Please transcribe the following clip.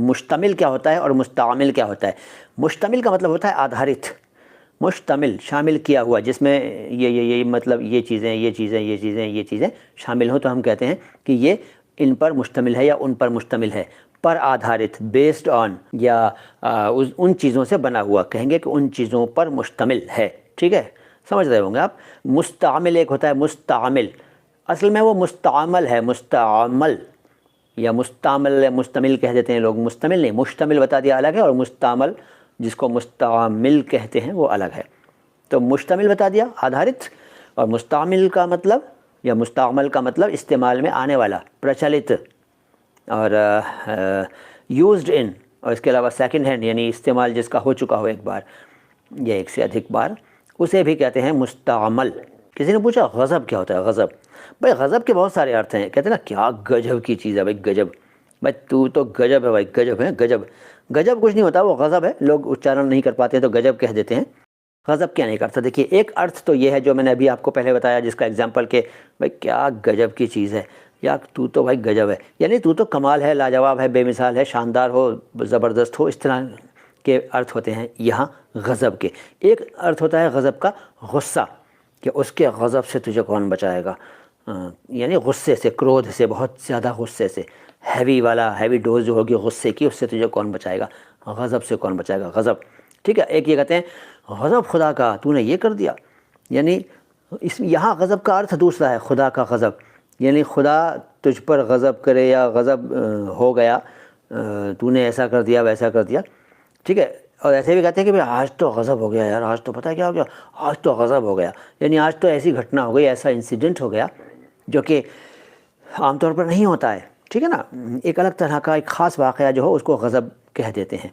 मुश्तमिल क्या होता है और मुस्तामिल क्या होता है। मुश्तमिल का मतलब होता है आधारित, मुश्तमिल शामिल किया हुआ, जिसमें ये मतलब ये चीज़ें शामिल हों तो हम कहते हैं कि ये इन पर मुश्तमिल है या उन पर मुश्तमिल है। पर आधारित, बेस्ड ऑन, या उन चीज़ों से बना हुआ, कहेंगे कि उन चीज़ों पर मुश्तमिल है। ठीक है, समझ रहे होंगे आप। मुस्तामिल एक होता है मुस्तामिल, असल में वो मुस्तामल है, मुस्तामल या मुस्तामल, मुस्तमिल कह देते हैं लोग, मुस्तमिल नहीं, मुश्तमिल बता दिया अलग है, और मुस्तामल जिसको मुस्तामिल कहते हैं वो अलग है। तो मुश्तमिल बता दिया आधारित, और मुस्तामिल का मतलब या मुस्तामल का मतलब इस्तेमाल में आने वाला, प्रचलित, और यूज्ड इन, और इसके अलावा सेकंड हैंड यानी इस्तेमाल जिसका हो चुका हो एक बार या एक से अधिक बार, उसे भी कहते हैं मुस्तामल। किसी ने पूछा गज़ब क्या होता है। गज़ब, भाई गज़ब के बहुत सारे अर्थ हैं। कहते हैं ना क्या गजब की चीज़ है भाई, गजब, भाई तू तो गजब है भाई, गजब है, गजब। गजब कुछ नहीं होता, वो गज़ब है, लोग उच्चारण नहीं कर पाते तो गजब कह देते हैं। गज़ब क्या नहीं करता। देखिए एक अर्थ तो ये है जो मैंने अभी आपको पहले बताया, जिसका एग्जाम्पल के भाई क्या गजब की चीज़ है, या तू तो भाई गजब है, यानी तू तो कमाल है, लाजवाब है, बेमिसाल है, शानदार हो, ज़बरदस्त हो, इस तरह के अर्थ होते हैं यहाँ गज़ब के। एक अर्थ होता है गज़ब का गुस्सा, कि उसके गज़ब से तुझे कौन बचाएगा, यानी गुस्से से, क्रोध से, बहुत ज़्यादा गुस्से से, हैवी वाला, हैवी डोज जो होगी गुस्से की, उससे तुझे कौन बचाएगा, गज़ब से कौन बचाएगा, गज़ब। ठीक है, एक ये कहते हैं गज़ब खुदा का, तूने ये कर दिया, यानी इस यहाँ गज़ब का अर्थ दूसरा है, खुदा का गज़ब, यानी खुदा तुझ पर गज़ब करे या गज़ब हो गया, तूने ऐसा कर दिया वैसा कर दिया। ठीक है, और ऐसे भी कहते हैं कि भाई आज तो गज़ब हो गया यार, आज तो पता है क्या हो गया, आज तो गज़ब हो गया, यानी आज तो ऐसी घटना हो गई, ऐसा इंसिडेंट हो गया जो कि आमतौर पर नहीं होता है। ठीक है ना, एक अलग तरह का एक ख़ास वाक़या जो हो उसको गज़ब कह देते हैं।